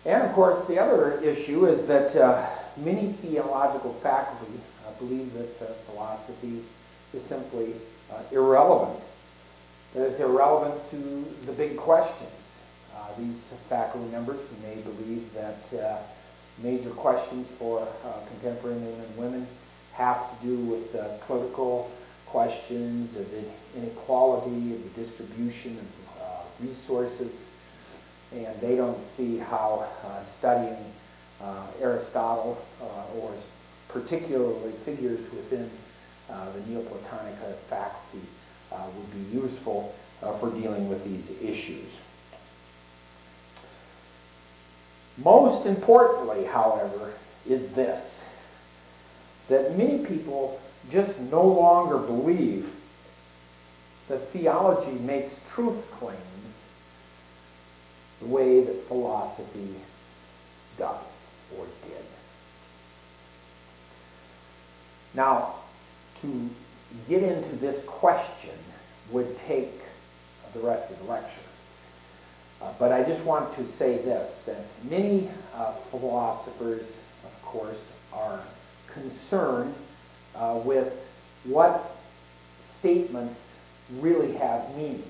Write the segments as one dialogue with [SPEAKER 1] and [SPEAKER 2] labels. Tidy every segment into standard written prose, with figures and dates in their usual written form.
[SPEAKER 1] And of course, the other issue is that many theological faculty believe that philosophy is simply irrelevant. That it's irrelevant to the big questions. These faculty members may believe that major questions for contemporary men and women have to do with political questions of the inequality, of the distribution of resources, and they don't see how studying Aristotle or particularly figures within the Neoplatonic faculty would be useful for dealing with these issues. Most importantly, however, is this, that many people just no longer believe that theology makes truth claims the way that philosophy does or did. Now, to get into this question would take the rest of the lecture. But I just want to say this, that many philosophers, of course, are concerned with what statements really have meaning.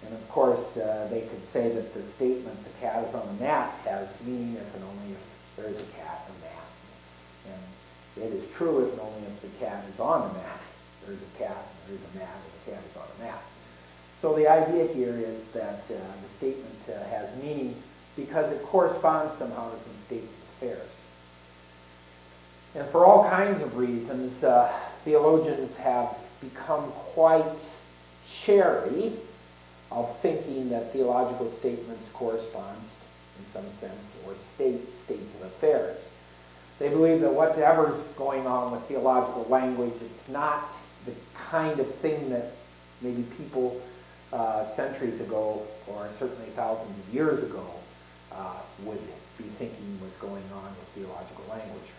[SPEAKER 1] And of course, they could say that the statement, the cat is on the mat, has meaning if and only if there is a cat on the mat. And it is true if and only if the cat is on the mat. There is a cat, there is a mat, and the cat is on the mat. So the idea here is that the statement has meaning because it corresponds somehow to some states of affairs. And for all kinds of reasons, theologians have become quite chary of thinking that theological statements correspond, in some sense, or states of affairs. They believe that whatever's going on with theological language, it's not the kind of thing that maybe people centuries ago, or certainly thousands of years ago, would be thinking was going on with theological language.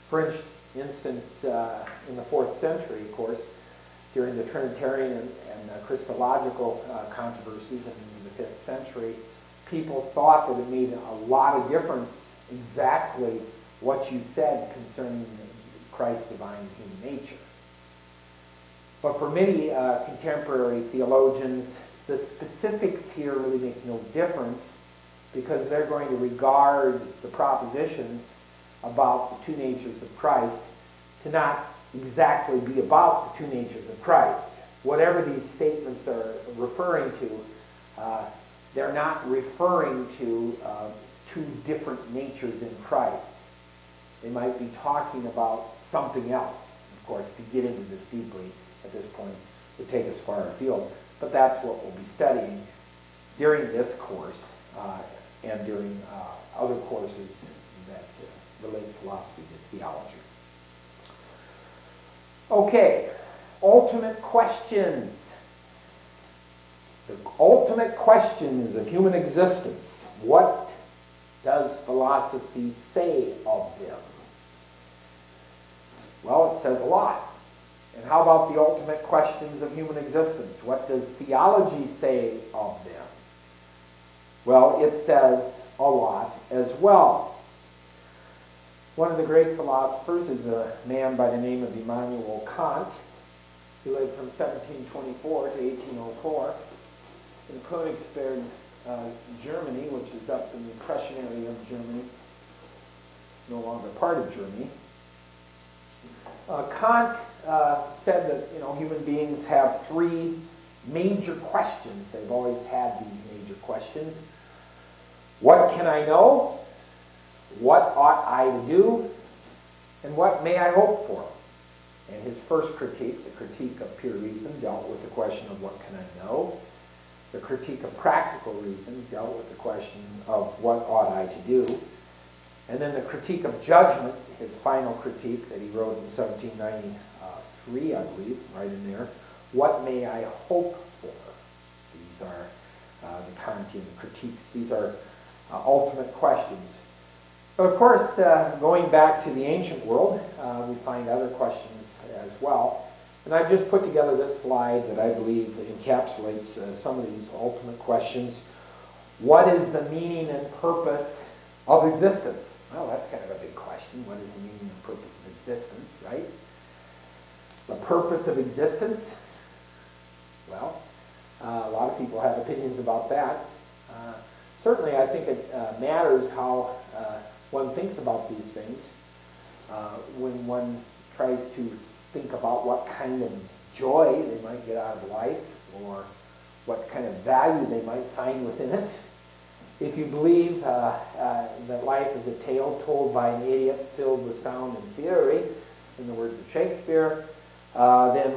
[SPEAKER 1] For instance, in the 4th century, of course, during the Trinitarian and Christological controversies in the 5th century, people thought that it made a lot of difference exactly what you said concerning Christ's divine human nature. But for many contemporary theologians, the specifics here really make no difference because they're going to regard the propositions about the two natures of Christ to not exactly be about the two natures of Christ. Whatever these statements are referring to, they're not referring to two different natures in Christ. They might be talking about something else. Of course, to get into this deeply at this point would take us far afield, but that's what we'll be studying during this course and during other courses that relate philosophy to theology. Okay, ultimate questions. The ultimate questions of human existence. What does philosophy say of them? Well, it says a lot. And how about the ultimate questions of human existence? What does theology say of them? Well, it says a lot as well. One of the great philosophers is a man by the name of Immanuel Kant. He lived from 1724 to 1804 in Königsberg, Germany, which is up in the Prussian area of Germany, no longer part of Germany. Kant said that human beings have three major questions. They've always had these major questions. What can I know? What ought I to do? And what may I hope for? And his first critique, the critique of pure reason, dealt with the question of what can I know. The critique of practical reason dealt with the question of what ought I to do. And then the critique of judgment, his final critique that he wrote in 1793, I believe, right in there. What may I hope for? These are the Kantian critiques. These are ultimate questions. But of course, going back to the ancient world, we find other questions as well. And I've just put together this slide that I believe encapsulates some of these ultimate questions. What is the meaning and purpose of existence? Well, that's kind of a big question. What is the meaning and purpose of existence, right? The purpose of existence? Well, a lot of people have opinions about that. Certainly, I think it matters how one thinks about these things when one tries to think about what kind of joy they might get out of life or what kind of value they might find within it. If you believe that life is a tale told by an idiot filled with sound and fury, in the words of Shakespeare, then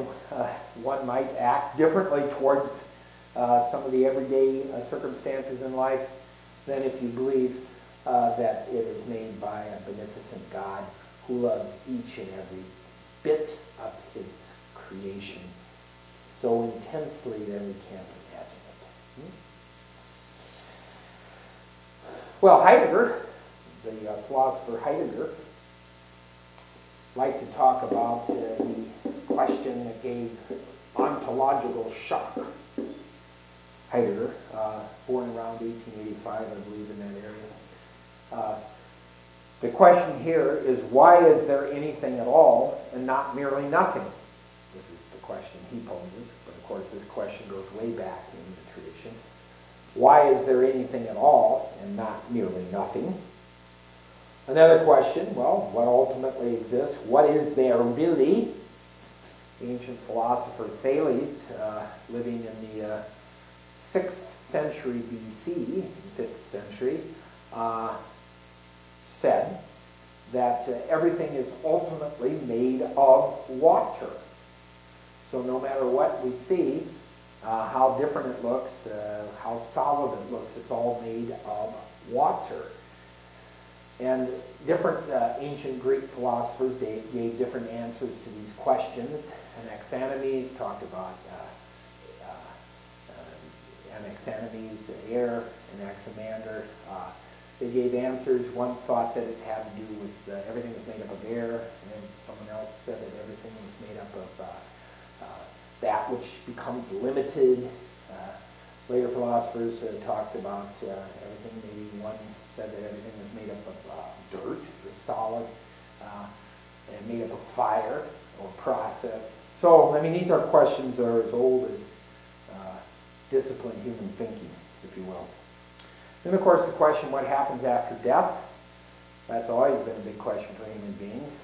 [SPEAKER 1] one might act differently towards some of the everyday circumstances in life than if you believe that it is made by a beneficent God who loves each and every bit of his creation so intensely that we can't imagine it. Well, Heidegger, the philosopher Heidegger, liked to talk about the question that gave ontological shock. Heidegger, born around 1885, I believe, in that area. The question here is, why is there anything at all and not merely nothing? This is the question he poses, but of course this question goes way back in the tradition. Why is there anything at all and not merely nothing? Another question, well, what ultimately exists? What is there really? Ancient philosopher Thales, living in the 6th century BC, 5th century, said that everything is ultimately made of water. So no matter what we see, how different it looks, how solid it looks, it's all made of water. And different ancient Greek philosophers gave different answers to these questions. Anaximenes talked about Anaximenes, air, Anaximander. They gave answers. One thought that it had to do with everything was made up of air, and someone else said that everything was made up of that which becomes limited. Later philosophers talked about everything. Maybe one said that everything was made up of dirt, or solid, and made up of fire or process. So, I mean, these are questions that are as old as disciplined human thinking, if you will. Then, of course, the question, what happens after death? That's always been a big question for human beings.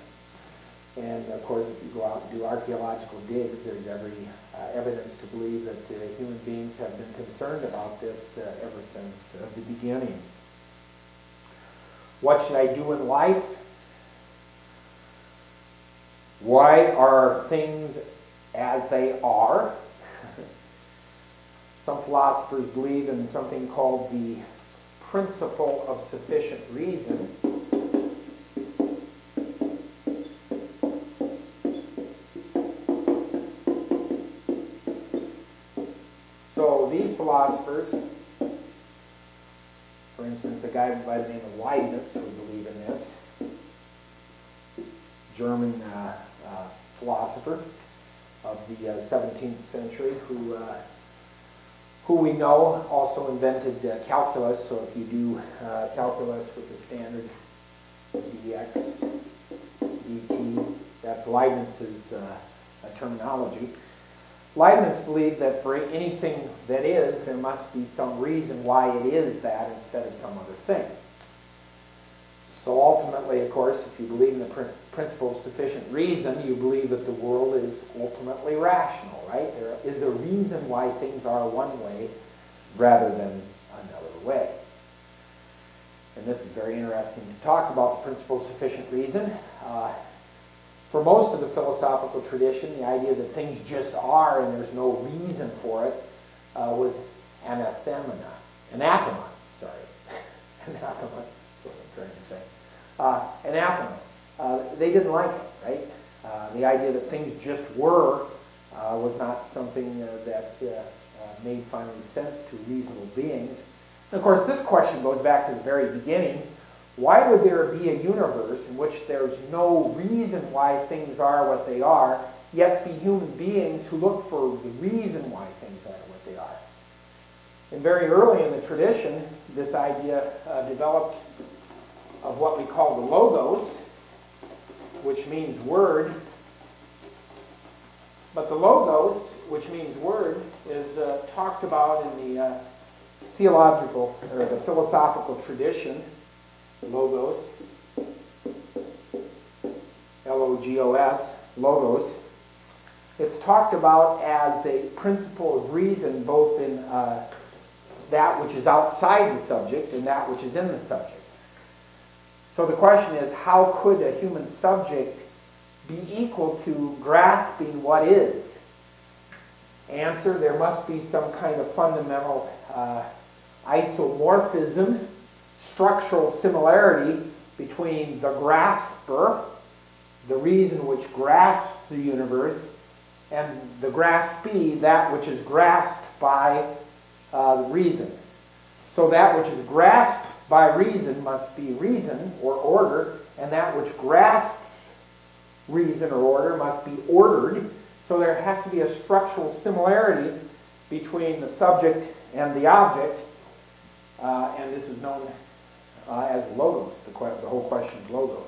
[SPEAKER 1] And, of course, if you go out and do archaeological digs, there's every evidence to believe that human beings have been concerned about this ever since the beginning. What should I do in life? Why are things as they are? Some philosophers believe in something called the principle of sufficient reason. So these philosophers, for instance, a guy by the name of Leibniz would believe in this, German philosopher of the 17th century who we know also invented calculus. So if you do calculus with the standard dx, dt, that's Leibniz's terminology. Leibniz believed that for anything that is, there must be some reason why it is that instead of some other thing. So ultimately, of course, if you believe in the principle of sufficient reason, you believe that the world is ultimately rational, right? There is a reason why things are one way rather than another way. And this is very interesting to talk about the principle of sufficient reason. For most of the philosophical tradition, the idea that things just are and there's no reason for it was anathema. Anathema, sorry. Anathema, that's what I'm trying to say. Anathema. They didn't like it, right? The idea that things just were was not something that made final sense to reasonable beings. And of course, this question goes back to the very beginning. Why would there be a universe in which there's no reason why things are what they are, yet be human beings who look for the reason why things are what they are? And very early in the tradition, this idea developed of what we call the logos, which means word. But the logos, which means word, is talked about in the theological or the philosophical tradition. Logos, L-O-G-O-S, logos. It's talked about as a principle of reason both in that which is outside the subject and that which is in the subject. So the question is, how could a human subject be equal to grasping what is? Answer, there must be some kind of fundamental isomorphism, structural similarity between the grasper, the reason which grasps the universe, and the graspee, that which is grasped by the reason. So that which is grasped by reason must be reason or order, and that which grasps reason or order must be ordered. So there has to be a structural similarity between the subject and the object, and this is known as logos, the whole question of logos.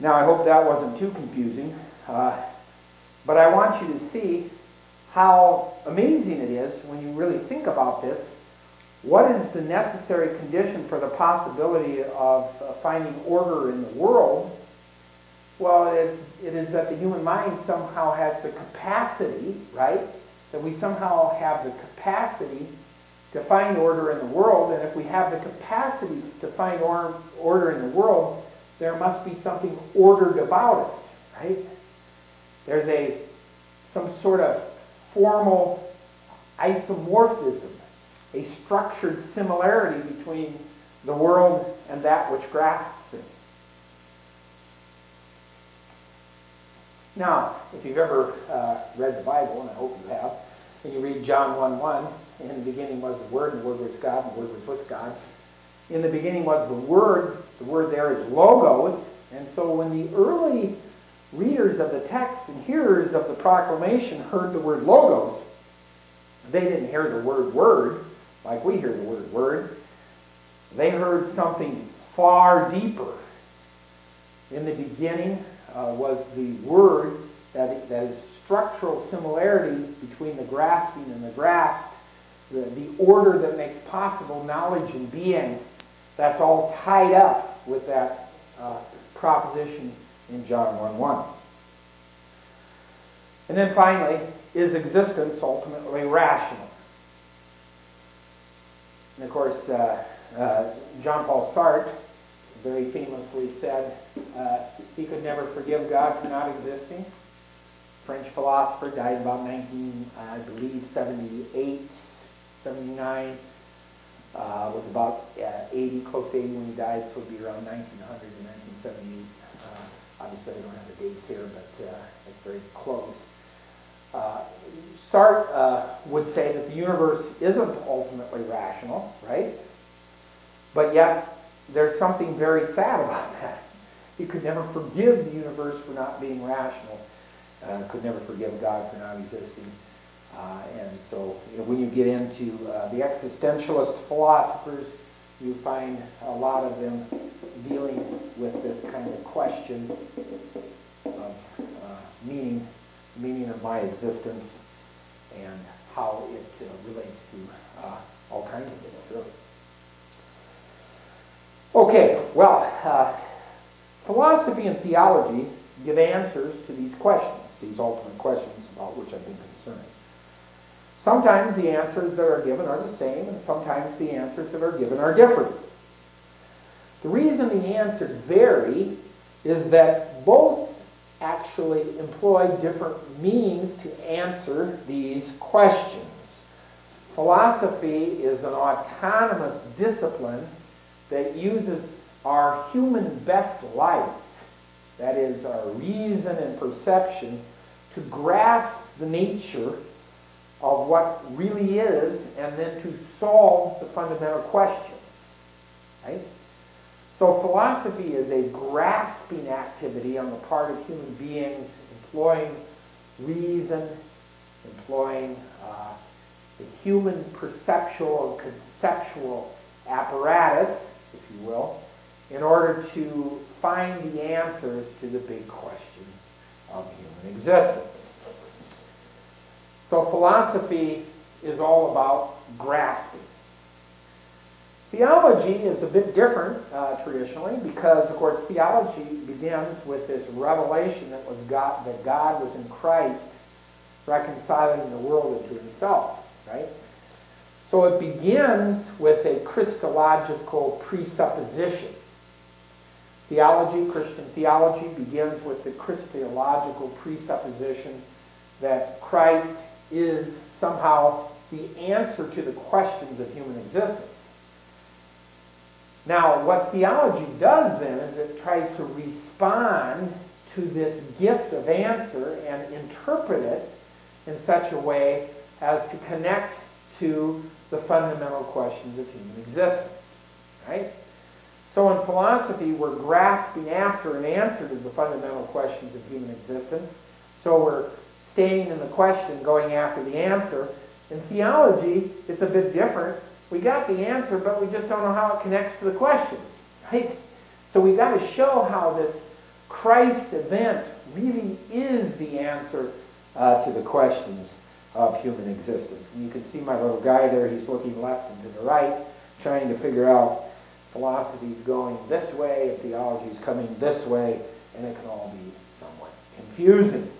[SPEAKER 1] Now, I hope that wasn't too confusing, but I want you to see how amazing it is when you really think about this. What is the necessary condition for the possibility of finding order in the world? Well, it is that the human mind somehow has the capacity, right? That we somehow have the capacity to find order in the world, and if we have the capacity to find order in the world, there must be something ordered about us, right? There's some sort of formal isomorphism, a structured similarity between the world and that which grasps it. Now, if you've ever read the Bible, and I hope you have, and you read John 1:1, in the beginning was the Word, and the Word was God, and the Word was with God. In the beginning was the word there is logos, and so when the early readers of the text and hearers of the proclamation heard the word logos, they didn't hear the word word like we hear the word word. They heard something far deeper. In the beginning was the word, that is structural similarities between the grasping and the grasp, the order that makes possible knowledge and being. That's all tied up with that proposition in John 1:1. And then finally, is existence ultimately rational? And of course, Jean Paul Sartre very famously said he could never forgive God for not existing. French philosopher, died about 78, 79. Was about 80, close to 80 when he died, so it would be around 1900 to 1978. Obviously, I don't have the dates here, but it's very close. Sartre would say that the universe isn't ultimately rational, right? But yet, there's something very sad about that. He could never forgive the universe for not being rational, could never forgive God for not existing. And so, when you get into the existentialist philosophers, you find a lot of them dealing with this kind of question of meaning of my existence and how it relates to all kinds of things, really. Okay, well, philosophy and theology give answers to these questions, these ultimate questions about which I've been concerned. Sometimes the answers that are given are the same, and sometimes the answers that are given are different. The reason the answers vary is that both actually employ different means to answer these questions. Philosophy is an autonomous discipline that uses our human best lights, that is, our reason and perception, to grasp the nature of what really is, and then to solve the fundamental questions, right? So philosophy is a grasping activity on the part of human beings, employing reason, employing the human perceptual or conceptual apparatus, if you will, in order to find the answers to the big questions of human existence. So philosophy is all about grasping. Theology is a bit different traditionally because, of course, theology begins with this revelation that God was in Christ reconciling the world into himself, right? So it begins with a Christological presupposition. Theology, Christian theology, begins with the Christological presupposition that Christ is somehow the answer to the questions of human existence. Now, what theology does then is it tries to respond to this gift of answer and interpret it in such a way as to connect to the fundamental questions of human existence, right? So in philosophy, we're grasping after an answer to the fundamental questions of human existence. So we're staying in the question, going after the answer. In theology, it's a bit different. We got the answer, but we just don't know how it connects to the questions, right? So we've got to show how this Christ event really is the answer to the questions of human existence. And you can see my little guy there, he's looking left and to the right, trying to figure out philosophy's going this way, and theology's coming this way, and it can all be somewhat confusing.